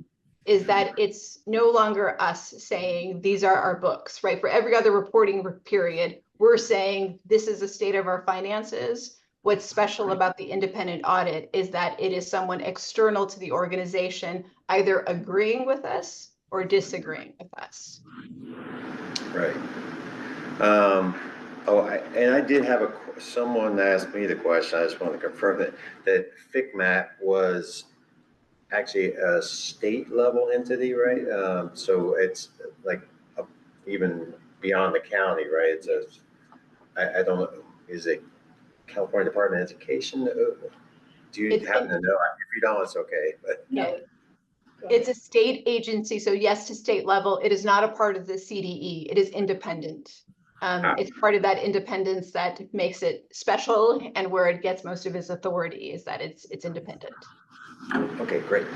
is that it's no longer us saying these are our books, right? For every other reporting period, we're saying this is the state of our finances. What's special about the independent audit is that it is someone external to the organization either agreeing with us or disagreeing with us. Right. I did have someone asked me the question. I just want to confirm that FICMAT was actually a state level entity, right? So it's like even beyond the county, right? I don't know, is it California Department of Education? Do you happen to know? If you don't, it's okay. But no, it's a state agency. So yes, to state level, it is not a part of the CDE. It is independent. It's part of that independence that makes it special and where it gets most of its authority is that it's independent. Okay, great.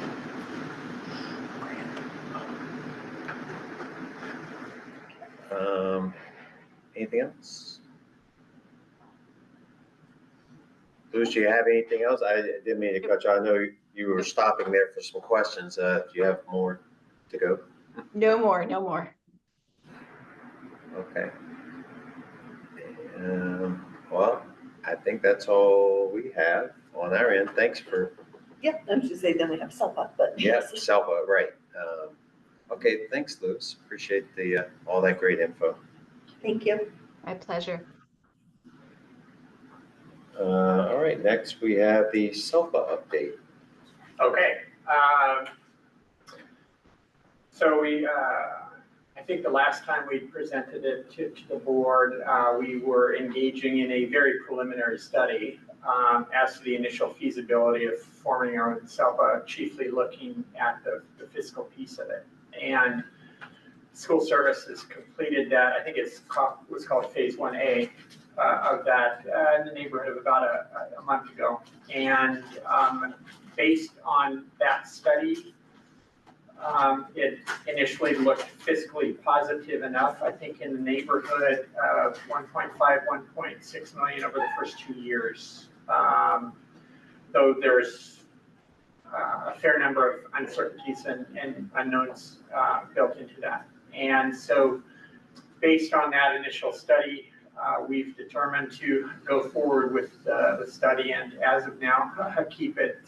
Anything else? Bruce, do you have anything else? I didn't mean to cut you. I know you were stopping there for some questions. Do you have more to go? No more. Okay. Well, I think that's all we have on our end. Thanks for. Yeah, I was just saying then we have SELPA, but. Yeah, SELPA, right. Okay, thanks, Luz. Appreciate the, all that great info. Thank you. My pleasure. All right, next we have the SELPA update. Okay, so I think the last time we presented it to the board, we were engaging in a very preliminary study as to the initial feasibility of forming our own SELPA, chiefly looking at the fiscal piece of it. And school services completed that. I think was called phase 1A of that in the neighborhood of about a month ago. And based on that study, it initially looked fiscally positive enough, I think in the neighborhood of 1.5, 1.6 million over the first 2 years. Though there's a fair number of uncertainties and unknowns built into that. And so based on that initial study, we've determined to go forward with the study, and as of now, keep it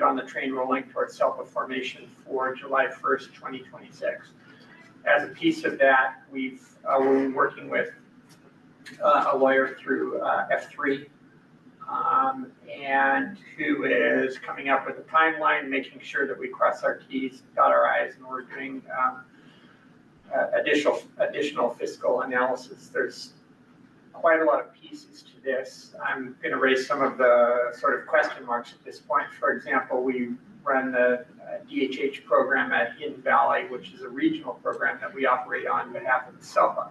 on the train rolling towards SELPA formation for July 1st, 2026. As a piece of that, we're working with a lawyer through F3, and who is coming up with a timeline, making sure that we cross our T's, dot our I's, and we're doing additional fiscal analysis. There's quite a lot of pieces to this. I'm going to raise some of the sort of question marks at this point. For example, we run the DHH program at Hidden Valley, which is a regional program that we operate on behalf of the SELPA.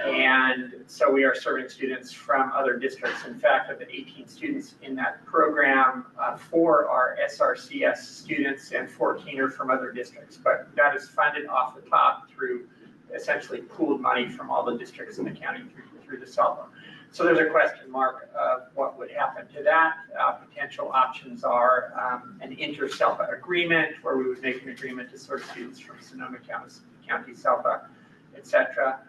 And so we are serving students from other districts. In fact, of the 18 students in that program, 4 are SRCS students and 14 are from other districts. But that is funded off the top through essentially pooled money from all the districts in the county through the SELPA. So there's a question mark of what would happen to that. Potential options are an inter-SELPA agreement, where we would make an agreement to serve students from Sonoma County SELPA, etc.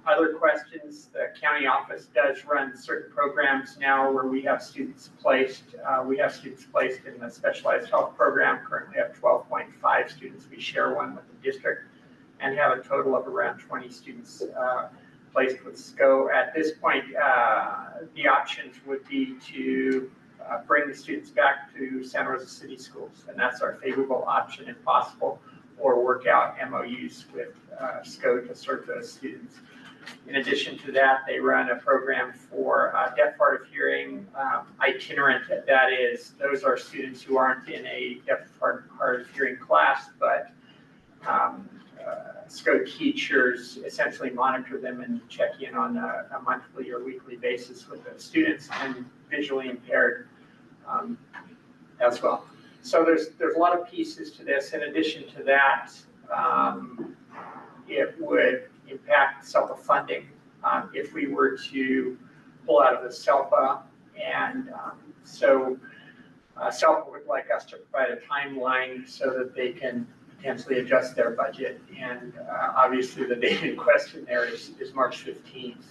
Other questions, the county office does run certain programs now where we have students placed. We have students placed in the specialized health program. Currently have 12.5 students. We share one with the district and have a total of around 20 students placed with SCO. At this point, the options would be to bring the students back to Santa Rosa City Schools, and that's our favorable option if possible, or work out MOUs with SCO to serve those students. In addition to that, they run a program for deaf, hard of hearing itinerant. That is, those are students who aren't in a deaf, hard of hearing class, but SCO teachers essentially monitor them and check in on a monthly or weekly basis with the students and visually impaired as well. So there's a lot of pieces to this. In addition to that, it would impact SELPA funding if we were to pull out of the SELPA, and so SELPA would like us to provide a timeline so that they can potentially adjust their budget, and obviously the date in question there is March 15th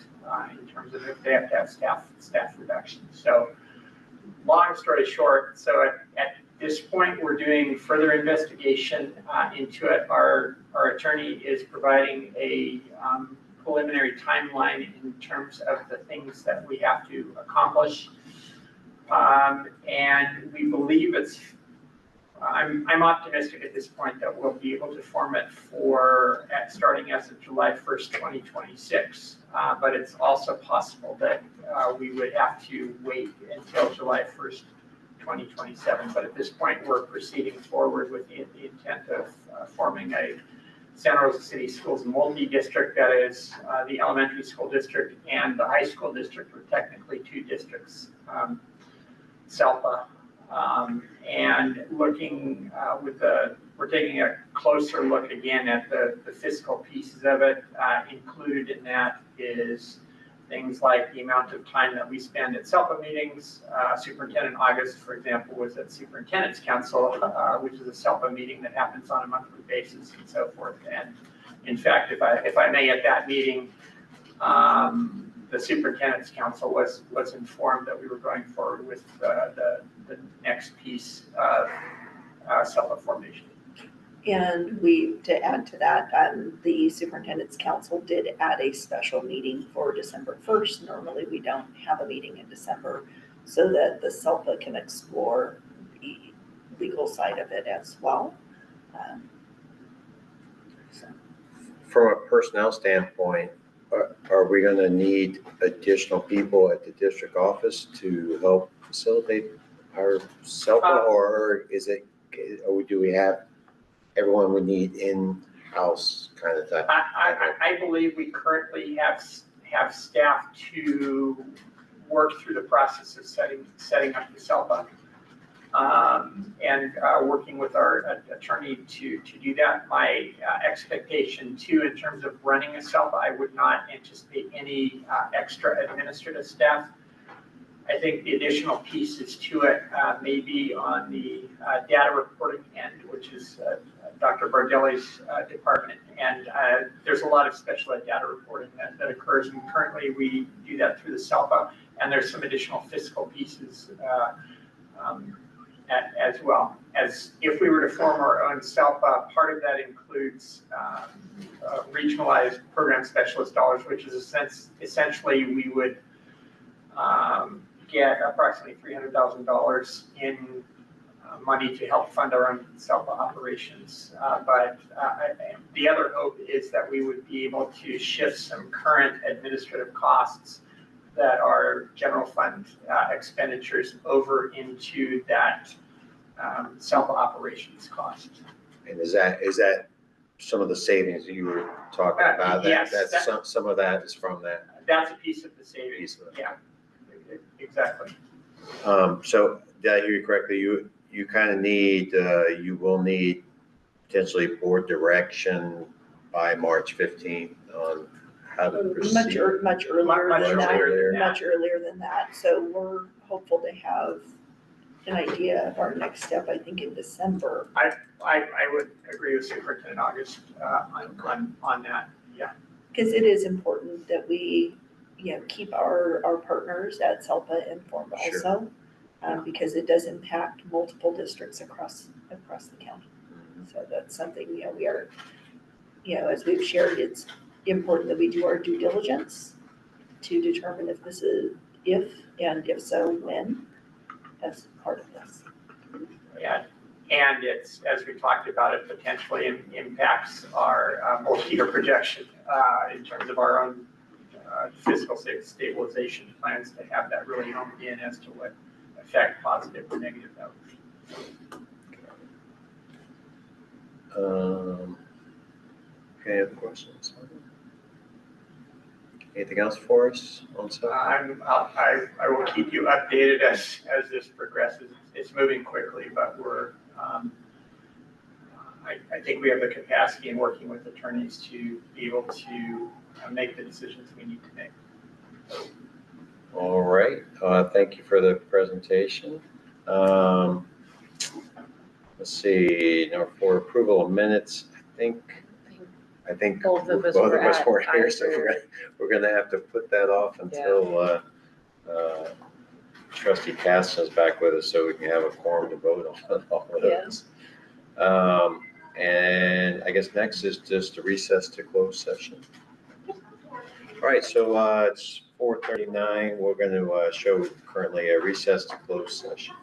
in terms of if they have to have staff reductions. So long story short, so at this point we're doing further investigation into it. Our attorney is providing a preliminary timeline in terms of the things that we have to accomplish, and we believe I'm optimistic at this point that we'll be able to form it starting as of July 1st, 2026. But it's also possible that we would have to wait until July 1st, 2027. But at this point, we're proceeding forward with the intent of forming a Santa Rosa City Schools multi-district, that is the elementary school district and the high school district, are technically 2 districts, SELPA. And looking we're taking a closer look again at the fiscal pieces of it. Included in that is things like the amount of time that we spend at SELPA meetings. Superintendent August, for example, was at Superintendent's Council, which is a SELPA meeting that happens on a monthly basis and so forth. And in fact, if I may, at that meeting, the Superintendent's Council was informed that we were going forward with the next piece of SELPA formation. And to add to that, the Superintendent's Council did add a special meeting for December 1st. Normally, we don't have a meeting in December, so that the SELPA can explore the legal side of it as well. So. From a personnel standpoint, are we gonna need additional people at the district office to help facilitate our SELPA, or is it, or do we have everyone we need in-house kind of thing? I believe we currently have staff to work through the process of setting up the SELPA. And working with our attorney to do that. My expectation too, in terms of running a SELPA, I would not anticipate any extra administrative staff. I think the additional pieces to it may be on the data reporting end, which is Dr. Bardelli's department. And there's a lot of special ed data reporting that occurs. And currently we do that through the SELPA. And there's some additional fiscal pieces as well. As if we were to form our own SELPA, part of that includes regionalized program specialist dollars, which is essentially we would get approximately $300,000 in money to help fund our own SELPA operations. But the other hope is that we would be able to shift some current administrative costs that are general fund expenditures over into that SELPA operations cost. And is that some of the savings that you were talking about? Yes, Some of that is from that. That's a piece of the savings. Yeah, exactly. So did I hear you correctly? You kind of need, you will need potentially board direction by March 15th on how to proceed. Much earlier Much than that. earlier than that. Much earlier than that. So we're hopeful to have an idea of our next step, I think, in December. I would agree with Superintendent August on that. Yeah. Because it is important that we, keep our partners at SELPA informed Sure. also, because it does impact multiple districts across the county. So that's something, we are, as we've shared, it's important that we do our due diligence to determine if if so, when, as part of this. Yeah, and it's, as we talked about, it potentially impacts our multi-year projection in terms of our own fiscal stabilization plans, to have that really honed in as to what effect, positive or negative, that would. Any other questions? Anything else for us on SELPA? I will keep you updated as this progresses. It's moving quickly, but we're, I think we have the capacity in working with attorneys to be able to make the decisions we need to make. All right, thank you for the presentation. Let's see, now for approval of minutes, I think Both of us were here, so we're gonna have to put that off until Trustee Caston's back with us, so we can have a quorum to vote on all of those. And I guess next is just a recess to close session. All right, so it's 4:39. We're going to show currently a recess to close session.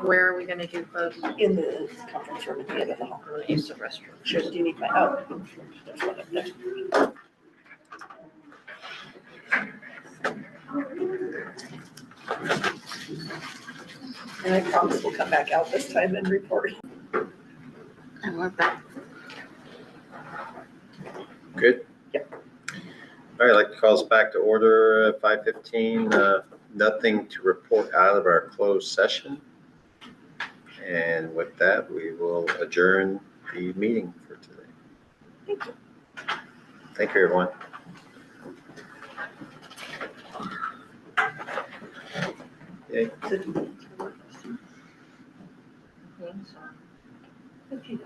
Where are we gonna do close? In the conference room at the end of the hall. I'm gonna use the restroom. Sure, do you need my, there's one up there. And I promise we'll come back out this time and report. And we're back. Good? Yep. All right, I'd like to call us back to order at 5:15. Nothing to report out of our closed session. And with that, we will adjourn the meeting for today. Thank you. Thank you, everyone. Yay. Okay.